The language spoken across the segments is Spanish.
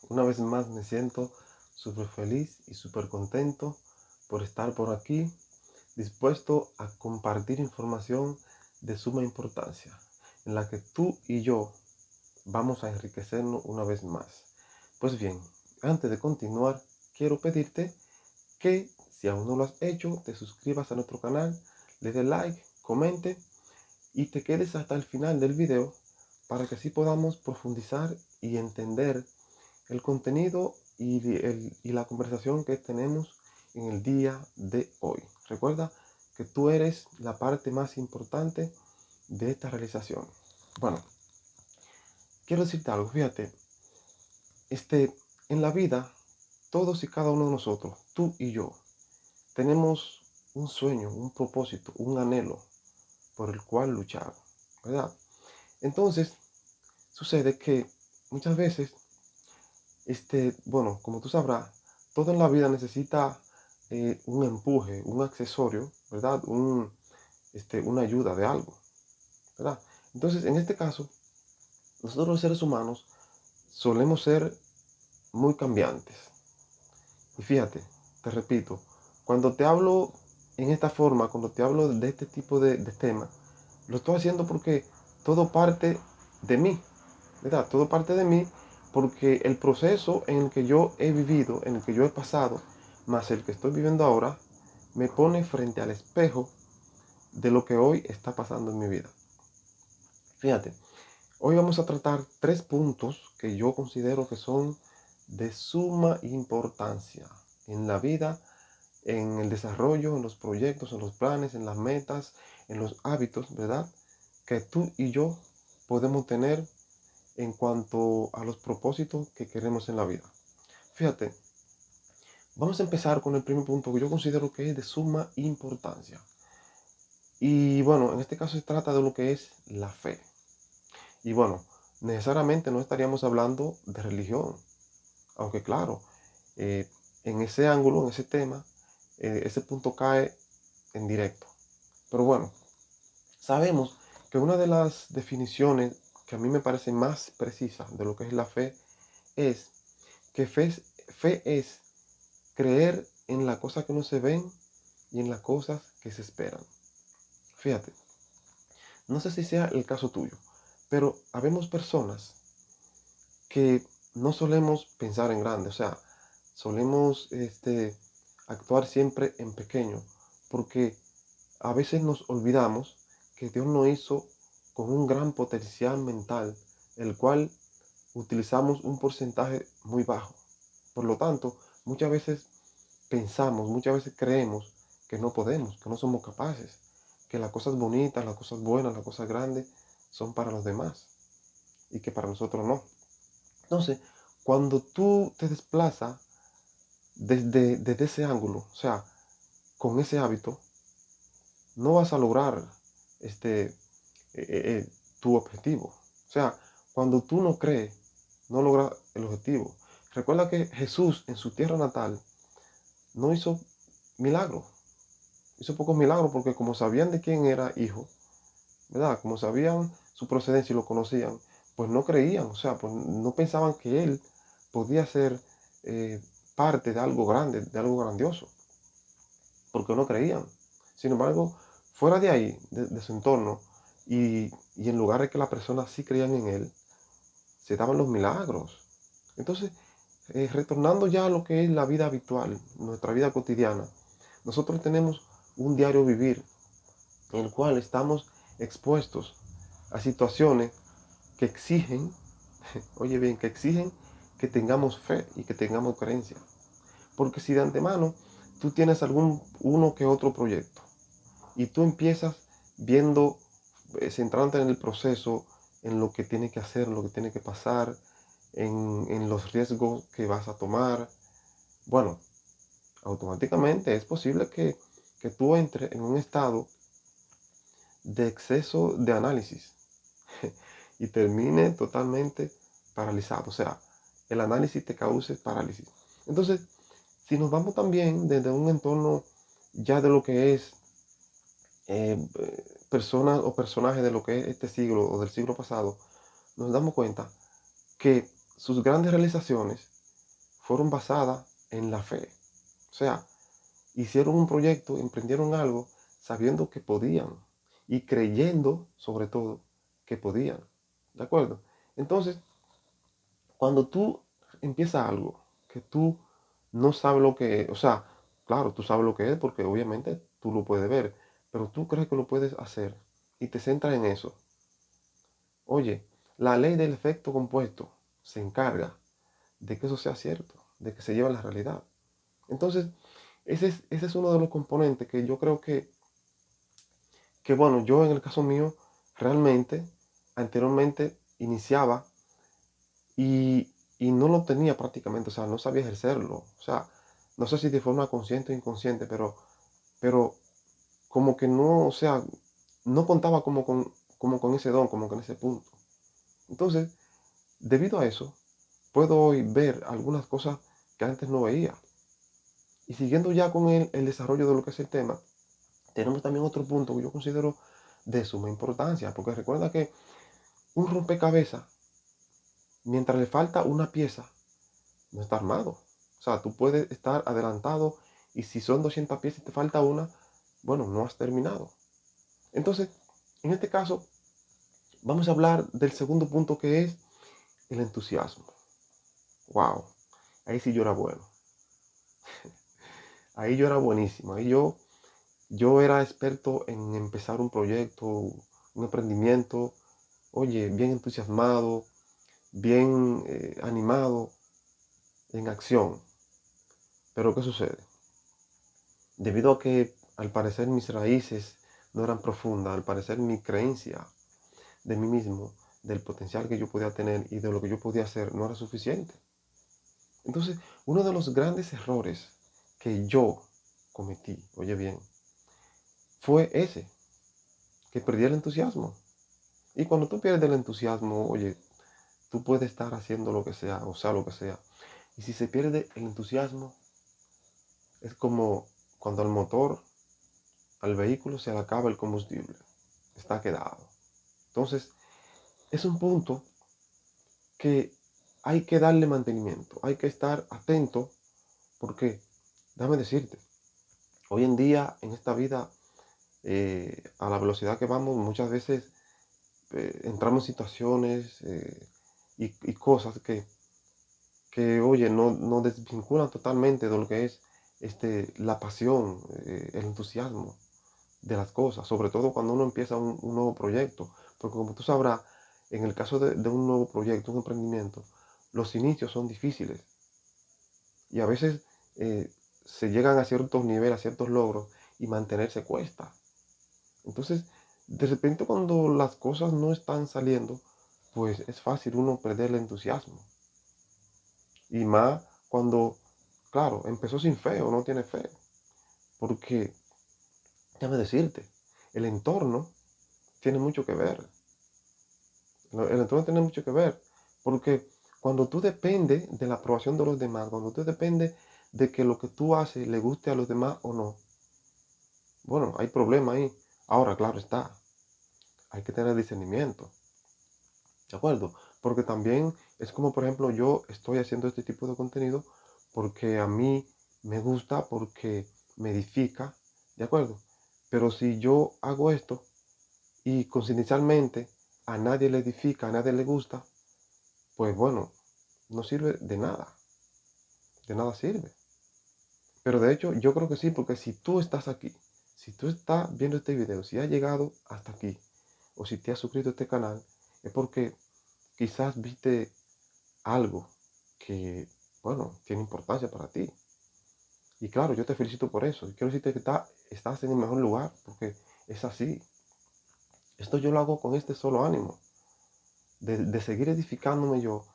Una vez más me siento súper feliz y súper contento por estar por aquí, dispuesto a compartir información de suma importancia, en la que tú y yo vamos a enriquecernos una vez más. Pues bien, antes de continuar, quiero pedirte que si aún no lo has hecho, te suscribas a nuestro canal, le des like, comente y te quedes hasta el final del video para que así podamos profundizar y entender el contenido y la conversación que tenemos en el día de hoy. Recuerda que tú eres la parte más importante de esta realización. Bueno, quiero decirte algo, fíjate, en la vida, todos y cada uno de nosotros, tú y yo, tenemos un sueño, un propósito, un anhelo por el cual luchar, ¿verdad? Entonces, sucede que muchas veces bueno, como tú sabrás, todo en la vida necesita un empuje, un accesorio, ¿verdad? Una ayuda de algo, ¿verdad? Entonces, en este caso, nosotros los seres humanos solemos ser muy cambiantes. Y fíjate, te repito, cuando te hablo en esta forma, cuando te hablo de este tipo de tema, lo estoy haciendo porque todo parte de mí, ¿verdad? Todo parte de mí porque el proceso en el que yo he vivido, en el que yo he pasado, más el que estoy viviendo ahora, me pone frente al espejo de lo que hoy está pasando en mi vida. Fíjate, hoy vamos a tratar tres puntos que yo considero que son de suma importancia en la vida, en el desarrollo, en los proyectos, en los planes, en las metas, en los hábitos, ¿verdad? Que tú y yo podemos tener en cuanto a los propósitos que queremos en la vida. Fíjate, vamos a empezar con el primer punto que yo considero que es de suma importancia. Y bueno, en este caso se trata de lo que es la fe. Y bueno, necesariamente no estaríamos hablando de religión, aunque claro, eh, en ese ángulo, en ese tema, ese punto cae en directo. Pero bueno, sabemos que una de las definiciones que a mí me parece más precisa de lo que es la fe es que fe es creer en las cosas que no se ven y en las cosas que se esperan. Fíjate, no sé si sea el caso tuyo, pero habemos personas que no solemos pensar en grande, o sea, solemos actuar siempre en pequeño, porque a veces nos olvidamos que Dios nos hizo con un gran potencial mental, el cual utilizamos un porcentaje muy bajo. Por lo tanto, muchas veces pensamos, muchas veces creemos que no podemos, que no somos capaces, que las cosas bonitas, las cosas buenas, las cosas grandes son para los demás y que para nosotros no. Entonces, cuando tú te desplazas desde ese ángulo, o sea, con ese hábito, no vas a lograr este, tu objetivo. O sea, cuando tú no crees, no logras el objetivo. Recuerda que Jesús en su tierra natal no hizo milagros. Hizo pocos milagros porque como sabían de quién era hijo, ¿verdad? Como sabían su procedencia y lo conocían, pues no creían, o sea, pues no pensaban que él podía ser eh, parte de algo grande, de algo grandioso, porque no creían. Sin embargo, fuera de ahí, de su entorno, y en lugar de que las personas sí creían en él, se daban los milagros. Entonces, retornando ya a lo que es la vida habitual, nuestra vida cotidiana, nosotros tenemos un diario vivir en el cual estamos expuestos a situaciones que exigen, oye bien, que exigen que tengamos fe y que tengamos creencia. Porque si de antemano tú tienes uno que otro proyecto y tú empiezas viendo, centrándote en el proceso, en lo que tiene que hacer, en lo que tiene que pasar, en los riesgos que vas a tomar, bueno, automáticamente es posible que tú entres en un estado de exceso de análisis y termine totalmente paralizado. O sea, el análisis te cause parálisis. Entonces, si nos vamos también desde un entorno ya de lo que es personas o personajes de lo que es este siglo o del siglo pasado, nos damos cuenta que sus grandes realizaciones fueron basadas en la fe. O sea, hicieron un proyecto, emprendieron algo sabiendo que podían y creyendo, sobre todo, que podían. ¿De acuerdo? Entonces, cuando tú empiezas algo que tú no sabes lo que es, o sea, claro, tú sabes lo que es porque obviamente tú lo puedes ver, pero tú crees que lo puedes hacer y te centras en eso. Oye, la ley del efecto compuesto se encarga de que eso sea cierto, de que se lleve a la realidad. Entonces, ese es uno de los componentes que yo creo que, bueno, yo en el caso mío, realmente, anteriormente iniciaba y no lo tenía prácticamente, o sea, no sabía ejercerlo. O sea, no sé si de forma consciente o inconsciente, pero como que no, o sea, no contaba como con ese don, como con ese punto. Entonces, debido a eso, puedo hoy ver algunas cosas que antes no veía. Y siguiendo ya con el desarrollo de lo que es el tema, tenemos también otro punto que yo considero de suma importancia, porque recuerda que un rompecabezas, mientras le falta una pieza, no está armado. O sea, tú puedes estar adelantado y si son 200 piezas y te falta una, bueno, no has terminado. Entonces, en este caso, vamos a hablar del segundo punto que es el entusiasmo. Wow, ahí sí yo era bueno. Ahí yo era buenísimo. Ahí yo era experto en empezar un proyecto, un emprendimiento, oye, bien entusiasmado, bien animado, en acción. Pero ¿qué sucede? Debido a que al parecer mis raíces no eran profundas, al parecer mi creencia de mí mismo, del potencial que yo podía tener y de lo que yo podía hacer no era suficiente. Entonces, uno de los grandes errores que yo cometí, oye bien, fue ese, que perdí el entusiasmo. Y cuando tú pierdes el entusiasmo, oye, tú puedes estar haciendo lo que sea, o sea, lo que sea. Y si se pierde el entusiasmo, es como cuando al vehículo se le acaba el combustible. Está quedado. Entonces, es un punto que hay que darle mantenimiento. Hay que estar atento porque, déjame decirte, hoy en día, en esta vida, a la velocidad que vamos, muchas veces entramos en situaciones y cosas que, oye, nos desvinculan totalmente de lo que es la pasión, el entusiasmo de las cosas, sobre todo cuando uno empieza un nuevo proyecto, porque como tú sabrás, en el caso de un nuevo proyecto, un emprendimiento, los inicios son difíciles y a veces eh, se llegan a ciertos niveles, a ciertos logros y mantenerse cuesta. Entonces, de repente cuando las cosas no están saliendo, pues es fácil uno perder el entusiasmo. Y más cuando, claro, empezó sin fe o no tiene fe. Porque, déjame decirte, el entorno tiene mucho que ver. El entorno tiene mucho que ver. Porque cuando tú dependes de la aprobación de los demás, cuando tú dependes de que lo que tú haces le guste a los demás o no, bueno, hay problema ahí. Ahora, claro está, hay que tener discernimiento. ¿De acuerdo? Porque también es como, por ejemplo, yo estoy haciendo este tipo de contenido porque a mí me gusta, porque me edifica, ¿de acuerdo? Pero si yo hago esto y coincidencialmente a nadie le edifica, a nadie le gusta, pues bueno, no sirve de nada sirve. Pero de hecho yo creo que sí, porque si tú estás aquí, si tú estás viendo este video, si has llegado hasta aquí, o si te has suscrito a este canal, es porque quizás viste algo que, bueno, tiene importancia para ti. Y claro, yo te felicito por eso. Y quiero decirte que estás en el mejor lugar, porque es así. Esto yo lo hago con este solo ánimo, de seguir edificándome yo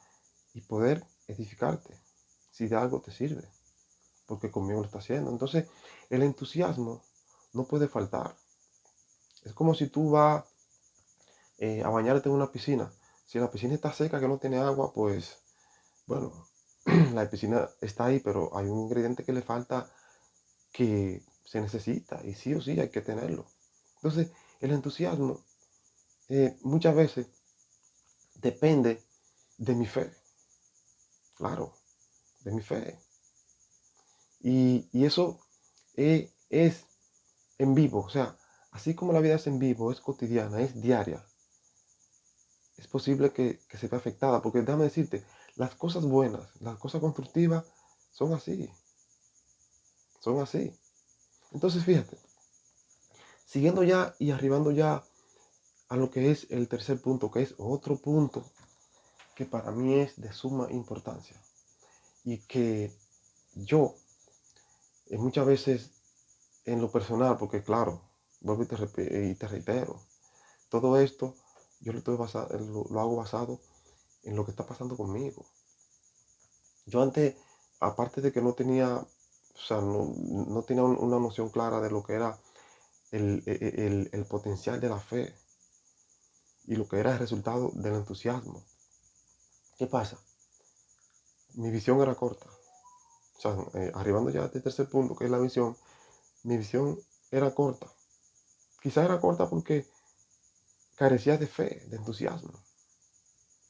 y poder edificarte, si de algo te sirve, porque conmigo lo está haciendo. Entonces, el entusiasmo no puede faltar. Es como si tú vas a bañarte en una piscina. Si la piscina está seca, que no tiene agua, pues, bueno, la piscina está ahí, pero hay un ingrediente que le falta que se necesita y sí o sí hay que tenerlo. Entonces, el entusiasmo muchas veces depende de mi fe, claro. de mi fe. Y eso es en vivo, o sea, así como la vida es en vivo, es cotidiana, es diaria, es posible que se vea afectada, porque déjame decirte, las cosas buenas, las cosas constructivas son así, son así. Entonces, fíjate, siguiendo ya y arribando ya a lo que es el tercer punto, que es otro punto que para mí es de suma importancia y que yo muchas veces en lo personal, porque claro, vuelvo y te reitero, todo esto yo lo hago basado en lo que está pasando conmigo. Yo antes, aparte de que no tenía, o sea, no tenía una noción clara de lo que era el potencial de la fe y lo que era el resultado del entusiasmo. ¿Qué pasa? Mi visión era corta. O sea, arribando ya a este tercer punto, que es la visión, mi visión era corta. Quizá era corta porque carecía de fe, de entusiasmo.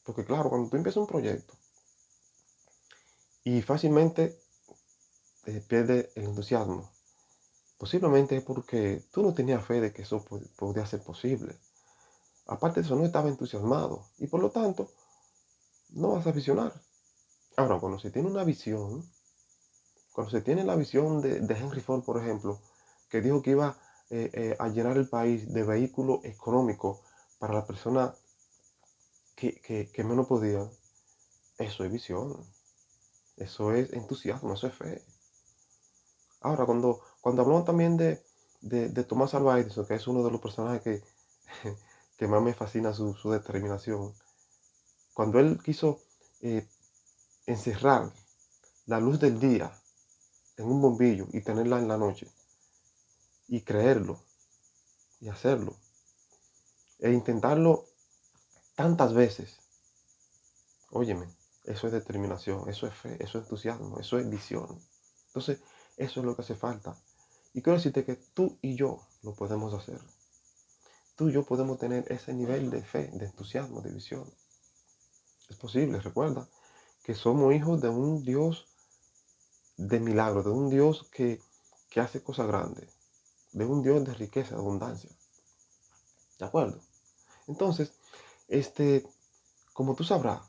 Porque claro, cuando tú empiezas un proyecto y fácilmente pierdes el entusiasmo, posiblemente es porque tú no tenías fe de que eso podía ser posible. Aparte de eso, no estaba entusiasmado y por lo tanto no vas a visionar. Ahora, cuando se tiene una visión, cuando se tiene la visión de Henry Ford, por ejemplo, que dijo que iba a llenar el país de vehículos económicos para las personas que menos podían, eso es visión, eso es entusiasmo, eso es fe. Ahora, cuando hablamos también de Thomas Alva Edison, que es uno de los personajes que más me fascina su determinación, cuando él quiso eh, encerrar la luz del día en un bombillo y tenerla en la noche, y creerlo, y hacerlo, e intentarlo tantas veces, óyeme, eso es determinación, eso es fe, eso es entusiasmo, eso es visión. Entonces, eso es lo que hace falta. Y quiero decirte que tú y yo lo podemos hacer. Tú y yo podemos tener ese nivel de fe, de entusiasmo, de visión. Es posible, recuerda que somos hijos de un Dios de milagro, de un Dios que hace cosas grandes, de un Dios de riqueza, de abundancia. ¿De acuerdo? Entonces, este, como tú sabrás,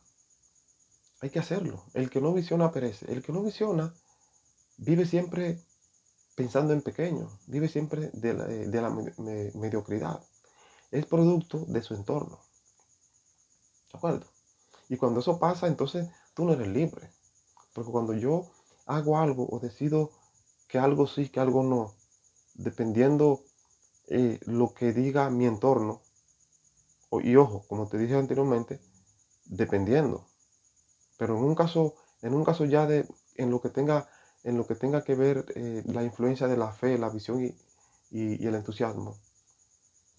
hay que hacerlo. El que no visiona perece. El que no visiona vive siempre pensando en pequeño, vive siempre de la mediocridad. Es producto de su entorno. ¿De acuerdo? Y cuando eso pasa, entonces tú no eres libre. Porque cuando yo hago algo o decido que algo sí, que algo no, dependiendo lo que diga mi entorno, y ojo, como te dije anteriormente, dependiendo. Pero en un caso ya en lo que tenga que ver la influencia de la fe, la visión y el entusiasmo,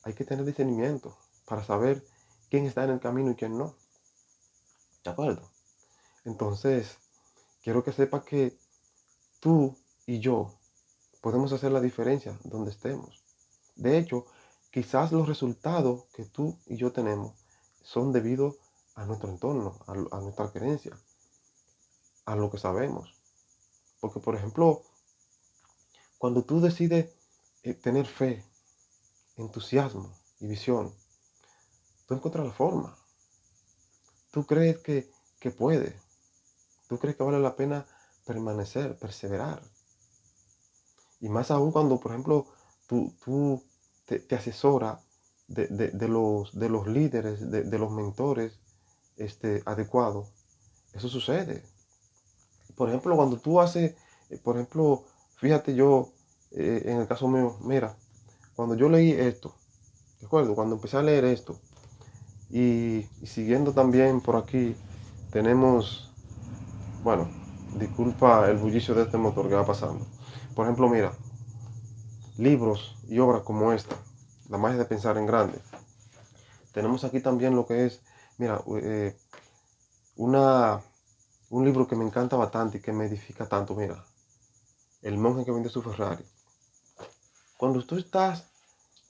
hay que tener discernimiento para saber quién está en el camino y quién no. ¿De acuerdo? Entonces, quiero que sepas que tú y yo podemos hacer la diferencia donde estemos. De hecho, quizás los resultados que tú y yo tenemos son debido a nuestro entorno, a nuestra creencia, a lo que sabemos. Porque, por ejemplo, cuando tú decides tener fe, entusiasmo y visión, tú encuentras la forma. Tú crees que puedes. Tú crees que vale la pena permanecer, perseverar. Y más aún cuando, por ejemplo, tú te asesoras de los líderes, de los mentores adecuados. Eso sucede. Por ejemplo, cuando tú haces, por ejemplo, fíjate yo, en el caso mío, mira, cuando yo leí esto, ¿de acuerdo? Cuando empecé a leer esto, y siguiendo también por aquí, tenemos, bueno, disculpa el bullicio de este motor que va pasando. Por ejemplo, mira, libros y obras como esta, La magia de pensar en grande. Tenemos aquí también lo que es, mira, una, un libro que me encanta bastante y que me edifica tanto, mira, El monje que vende su Ferrari. Cuando tú estás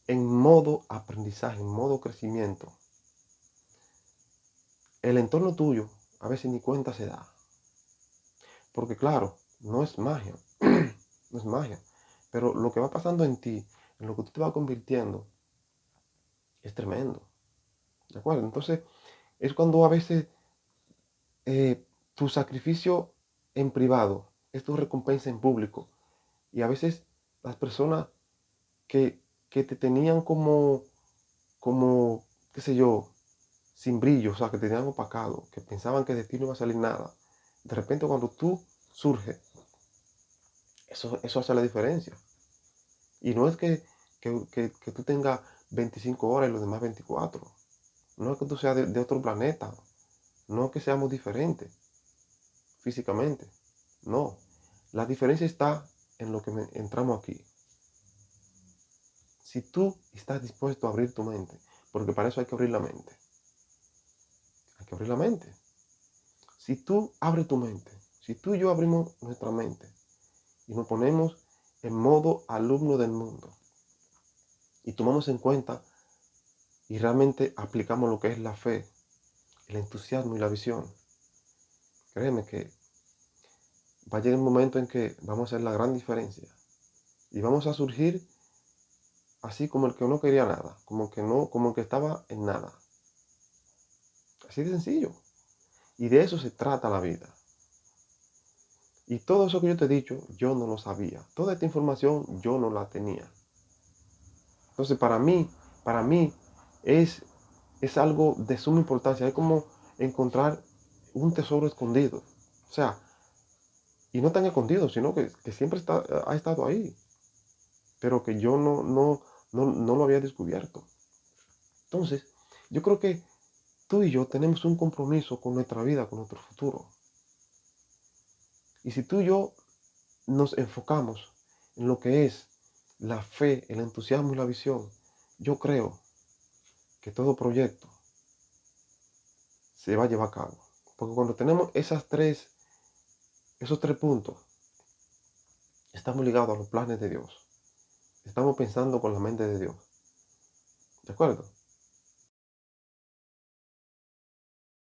en modo aprendizaje, en modo crecimiento, el entorno tuyo a veces ni cuenta se da. porque claro, no es magia, no es magia, pero lo que va pasando en ti, en lo que tú te vas convirtiendo, es tremendo, ¿de acuerdo? Entonces, es cuando a veces tu sacrificio en privado es tu recompensa en público. Y a veces las personas que, que te tenían como, qué sé yo, sin brillo, o sea, que te tenían opacado, que pensaban que de ti no iba a salir nada, de repente cuando tú surges, eso hace la diferencia. Y no es que tú tengas 25 horas y los demás 24. No es que tú seas de otro planeta. No es que seamos diferentes físicamente. No. La diferencia está en lo que entramos aquí. Si tú estás dispuesto a abrir tu mente, porque para eso hay que abrir la mente. Hay que abrir la mente. Si tú abres tu mente, si tú y yo abrimos nuestra mente y nos ponemos en modo alumno del mundo y tomamos en cuenta y realmente aplicamos lo que es la fe, el entusiasmo y la visión, créeme que va a llegar un momento en que vamos a hacer la gran diferencia y vamos a surgir así como el que no quería nada, como que no, como el que estaba en nada. Así de sencillo. Y de eso se trata la vida. Y todo eso que yo te he dicho, yo no lo sabía. Toda esta información yo no la tenía. Entonces, para mí es algo de suma importancia. Es como encontrar un tesoro escondido. O sea, y no tan escondido, sino que siempre ha estado ahí. Pero que yo no lo había descubierto. Entonces, yo creo que tú y yo tenemos un compromiso con nuestra vida, con nuestro futuro. Y si tú y yo nos enfocamos en lo que es la fe, el entusiasmo y la visión, yo creo que todo proyecto se va a llevar a cabo. Porque cuando tenemos esos tres puntos, estamos ligados a los planes de Dios. Estamos pensando con la mente de Dios. ¿De acuerdo?